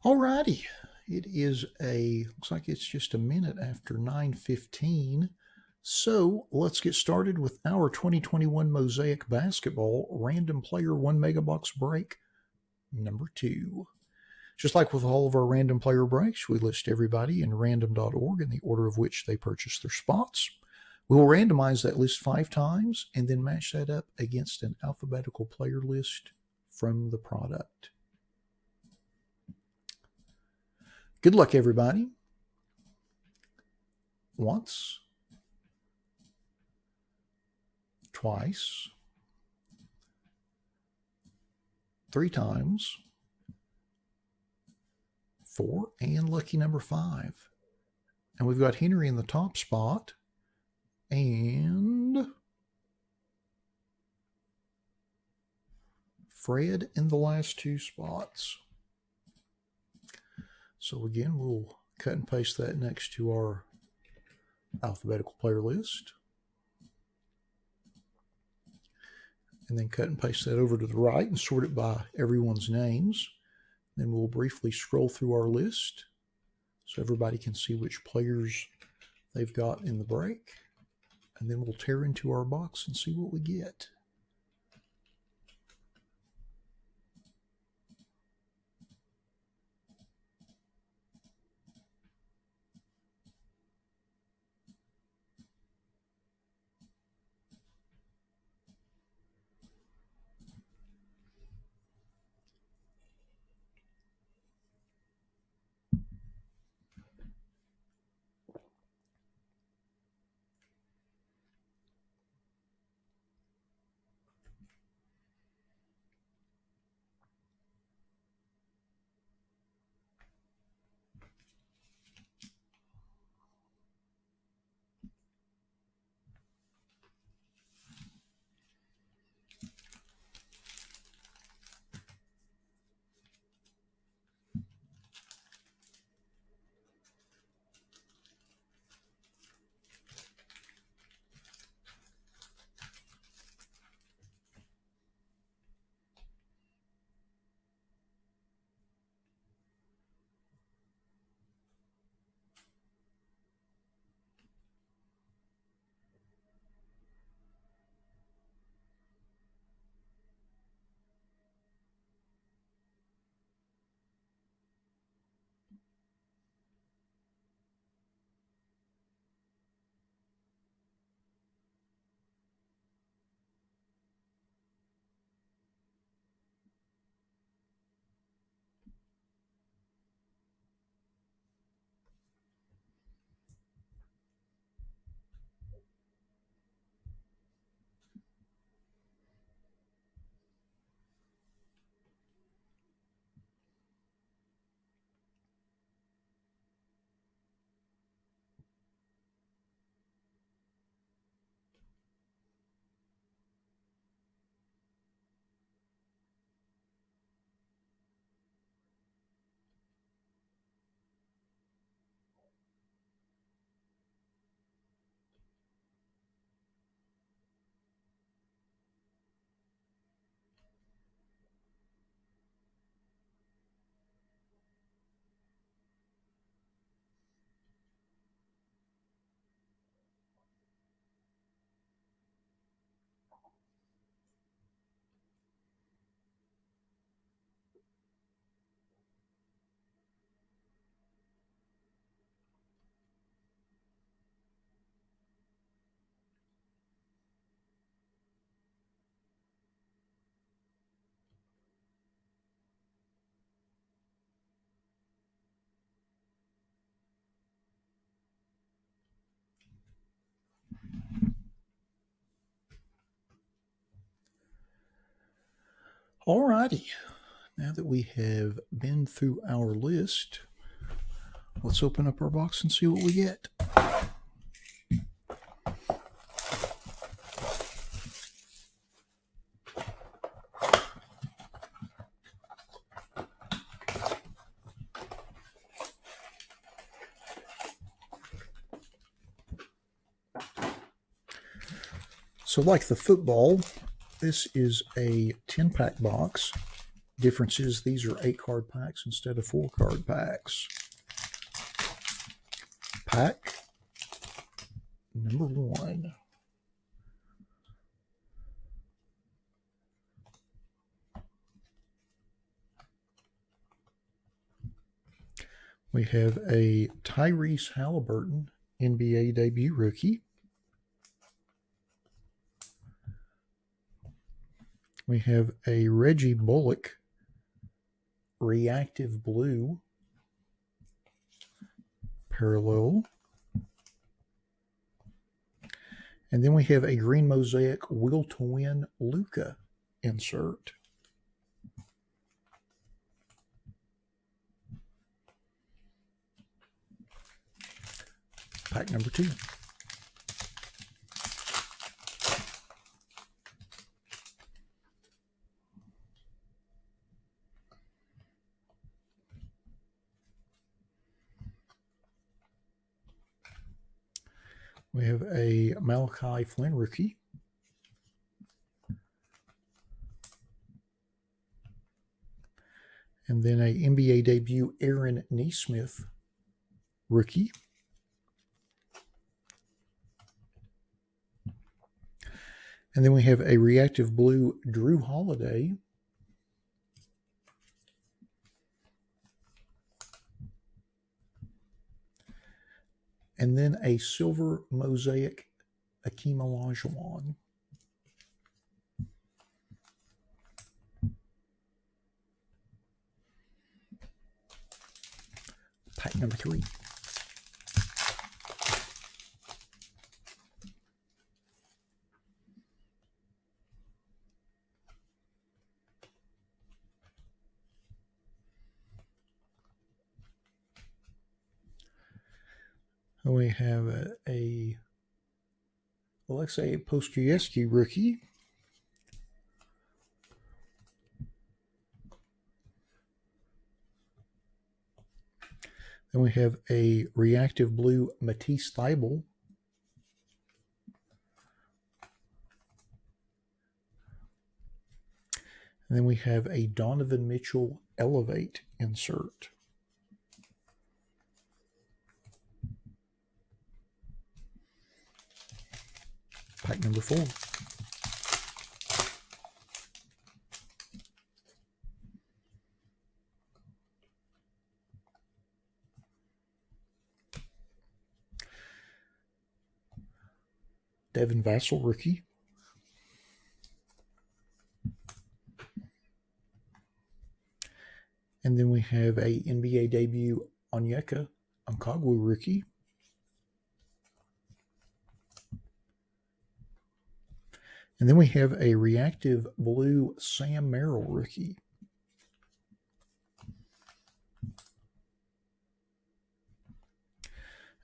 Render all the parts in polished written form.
Alrighty, it is looks like it's just a minute after 9:15. So let's get started with our 2021 Mosaic Basketball Random Player 1 Megabox Break number 2. Just like with all of our random player breaks, we list everybody in random.org in the order of which they purchased their spots. We will randomize that list 5 times and then match that up against an alphabetical player list from the product. Good luck, everybody. Once, twice, 3 times, 4, and lucky number 5. And we've got Henry in the top spot and Fred in the last 2 spots. So again, we'll cut and paste that next to our alphabetical player list. And then cut and paste that over to the right and sort it by everyone's names. Then we'll briefly scroll through our list so everybody can see which players they've got in the break. And then we'll tear into our box and see what we get. Alrighty, now that we have been through our list, let's open up our box and see what we get. So like the football, this is a 10-pack box Difference is these are 8-card packs instead of 4-card packs. Pack number 1. We have a Tyrese Halliburton NBA debut rookie. We have a Reggie Bullock reactive blue parallel. And then we have a green Mosaic Will to Win Luka insert. Pack number 2. We have a Malachi Flynn rookie. And then a NBA debut Aaron Nesmith rookie. And then we have a reactive blue Drew Holiday. And then a silver Mosaic Akeem Olajuwon. Pack number 3. We have a Alexei Postrzeski rookie. Then we have a reactive blue Matisse Thybulle. And then we have a Donovan Mitchell Elevate insert. Pack number 4. Devin Vassell rookie. And then we have a NBA debut Onyeka Okongwu rookie. And then we have a reactive blue Sam Merrill rookie.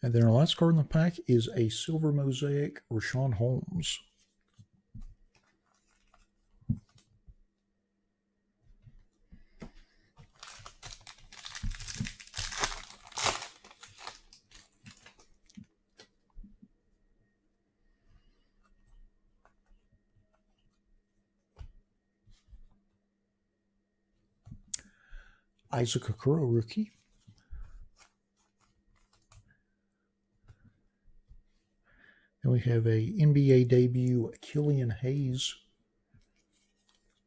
And then our last card in the pack is a silver Mosaic Richaun Holmes. Isaac Okoro rookie. And we have a NBA debut Killian Hayes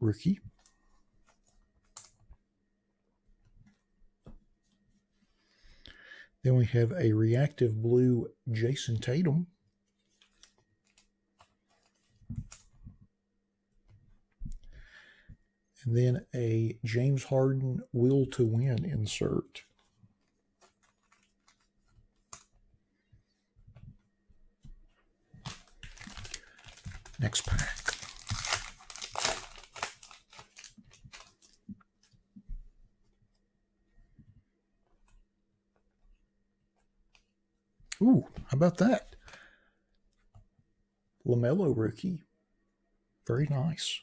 rookie. Then we have a reactive blue Jason Tatum. And then a James Harden Will to Win insert. Next pack. Ooh, how about that? LaMelo rookie. Very nice.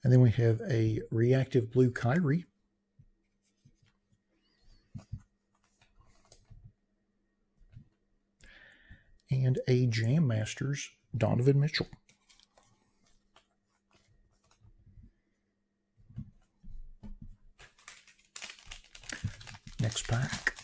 And then we have a reactive blue Kyrie. a Jam Masters Donovan Mitchell. Next pack.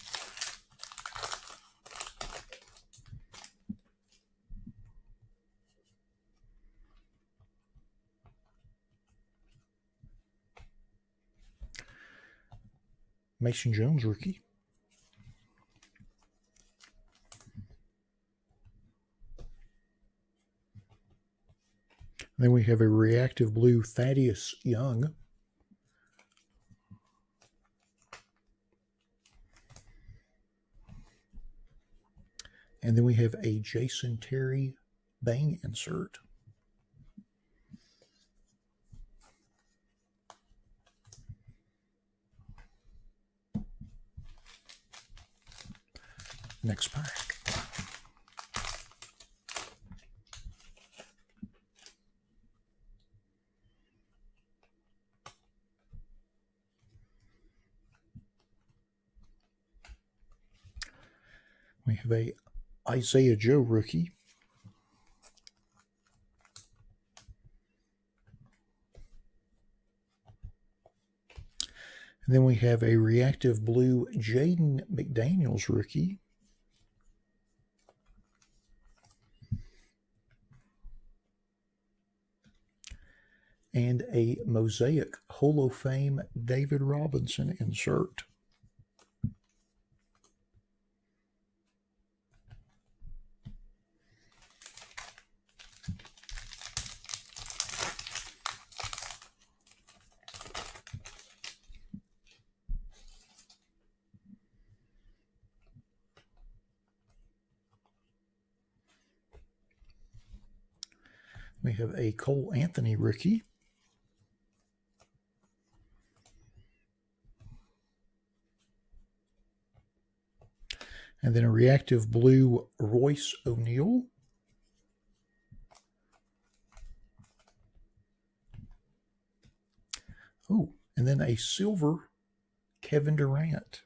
Mason Jones rookie. Then we have a reactive blue Thaddeus Young. And then we have a Jason Terry Bang insert. Next pack. We have a Isaiah Joe rookie. And then we have a reactive blue Jaden McDaniels rookie. And a Mosaic Hall of Fame David Robinson insert. We have a Cole Anthony rookie. And then a reactive blue Royce O'Neal. Oh, and then a silver Kevin Durant.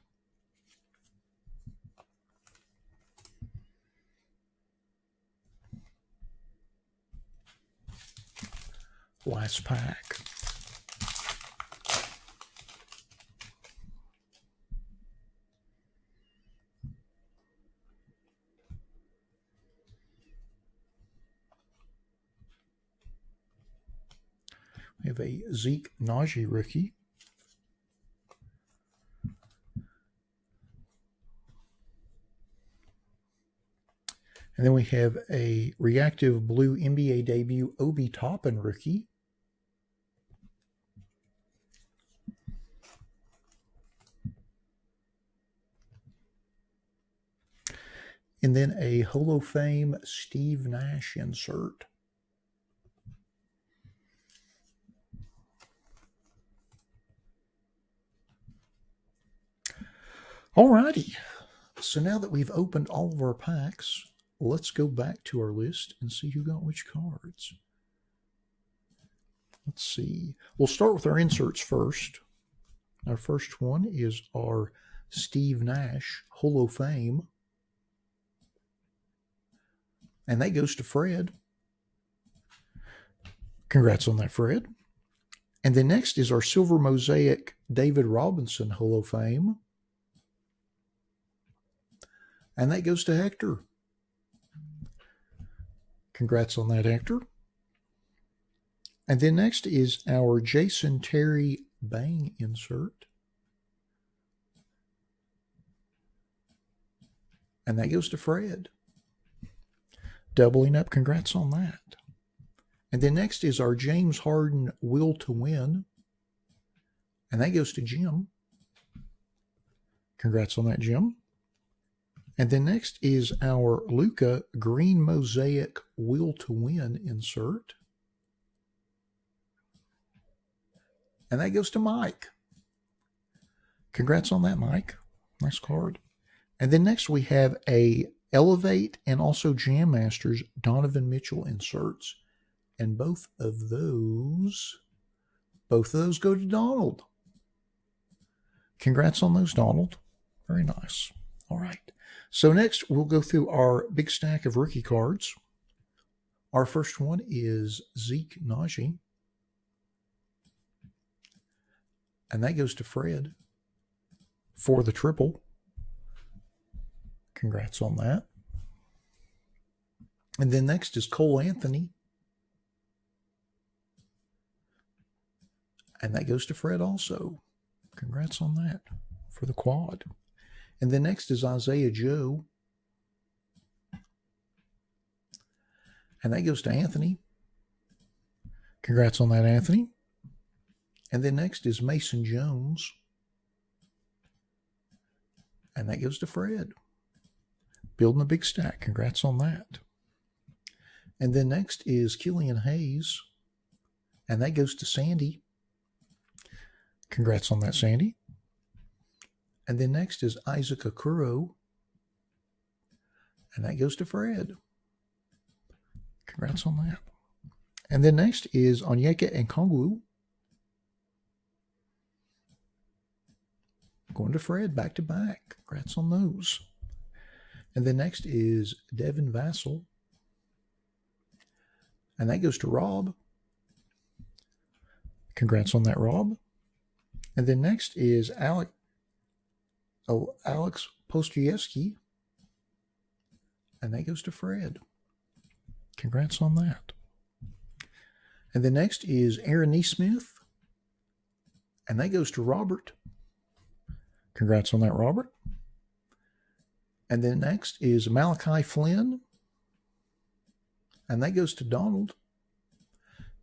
Last pack. We have a Zeke Najee rookie. And then we have a reactive blue NBA debut Obi Toppin rookie. And then a Hall of Fame Steve Nash insert. Alrighty, so now that we've opened all of our packs, let's go back to our list and see who got which cards. Let's see. We'll start with our inserts first. Our first one is our Steve Nash Hall of Fame. And that goes to Fred. Congrats on that, Fred. And then next is our Silver Mosaic David Robinson Hall of Fame. And that goes to Hector. Congrats on that, Hector. And then next is our Jason Terry Bang insert. And that goes to Fred. Doubling up, congrats on that. And then next is our James Harden Will to Win. And that goes to Jim. Congrats on that, Jim. And then next is our Luka Green Mosaic Will to Win insert. And that goes to Mike. Congrats on that, Mike. Nice card. And then next we have a Elevate and also Jam Masters Donovan Mitchell inserts. And both of those go to Donald. Congrats on those, Donald. Very nice. All right. So next we'll go through our big stack of rookie cards. Our first one is Zeke Najee. And that goes to Fred for the triple. Congrats on that. And then next is Cole Anthony. And that goes to Fred also. Congrats on that for the quad. And then next is Isaiah Joe. And that goes to Anthony. Congrats on that, Anthony. And then next is Mason Jones. And that goes to Fred. Building a big stack. Congrats on that. And then next is Killian Hayes. And that goes to Sandy. Congrats on that, Sandy. And then next is Isaac Okoro. And that goes to Fred. Congrats on that. And then next is Onyeka Nkongwu. Going to Fred back to back. Congrats on those. And then next is Devin Vassell. And that goes to Rob. Congrats on that, Rob. And then next is Alex Postrieski. And that goes to Fred. Congrats on that. And then next is Aaron Neesmith. And that goes to Robert. Congrats on that, Robert. And then next is Malachi Flynn. And that goes to Donald.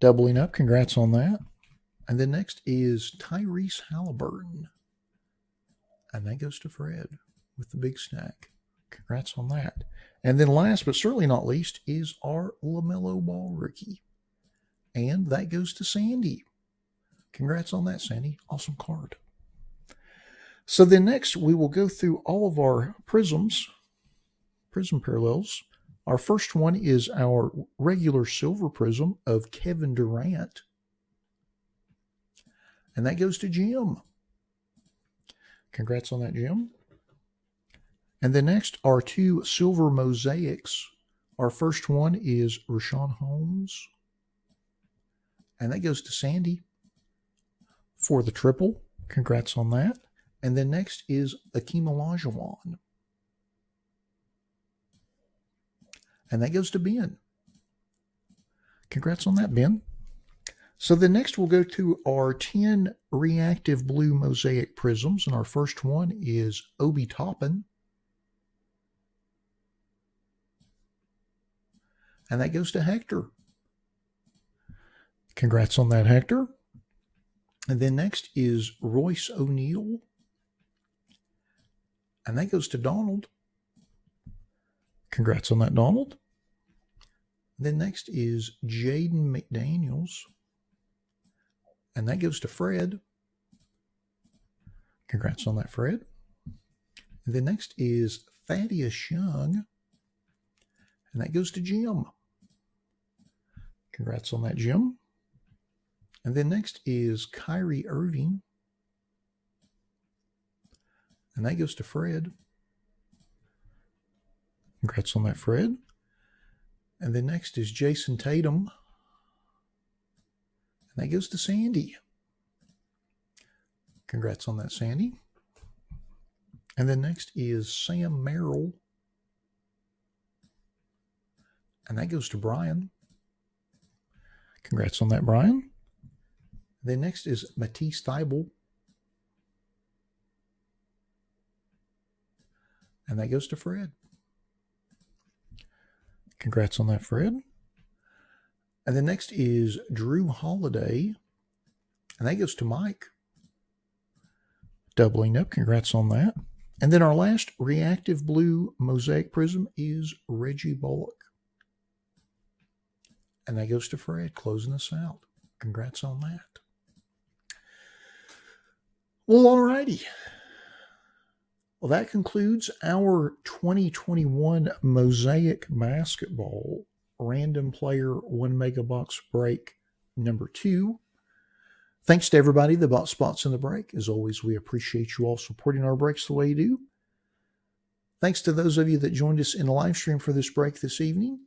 Doubling up. Congrats on that. And then next is Tyrese Halliburton. And that goes to Fred with the big stack. Congrats on that. And then last but certainly not least is our LaMelo Ball rookie. And that goes to Sandy. Congrats on that, Sandy. Awesome card. So then next we will go through all of our prism parallels. Our first one is our regular silver prism of Kevin Durant. And that goes to Jim. Congrats on that, Jim. And then next are two silver mosaics. Our first one is Rashawn Holmes. And that goes to Sandy for the triple. Congrats on that. And then next is Akeem Olajuwon. And that goes to Ben. Congrats on that, Ben. So then next we'll go to our 10 reactive blue mosaic prisms. And our first one is Obi Toppin. And that goes to Hector. Congrats on that, Hector. And then next is Royce O'Neal. And that goes to Donald. Congrats on that, Donald. Then next is Jaden McDaniels. And that goes to Fred. Congrats on that, Fred. And then next is Thaddeus Young. And that goes to Jim. Congrats on that, Jim. And then next is Kyrie Irving. And that goes to Fred. Congrats on that, Fred. And then next is Jason Tatum. And that goes to Sandy. Congrats on that, Sandy. And then next is Sam Merrill. And that goes to Brian. Congrats on that, Brian. Then next is Matisse Thybulle. And that goes to Fred. Congrats on that, Fred. And then next is Drew Holiday. And that goes to Mike. Doubling up. Congrats on that. And then our last reactive blue mosaic prism is Reggie Bullock. And that goes to Fred, closing us out. Congrats on that. Well, all righty. Well, that concludes our 2021 Mosaic Basketball Random Player 1 Megabox Break number 2. Thanks to everybody that bought spots in the break. As always, we appreciate you all supporting our breaks the way you do. Thanks to those of you that joined us in the live stream for this break this evening.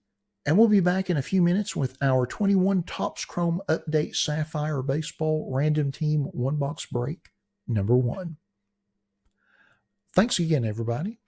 And we'll be back in a few minutes with our 21 Topps Chrome Update Sapphire Baseball Random Team 1-box break number 1. Thanks again, everybody.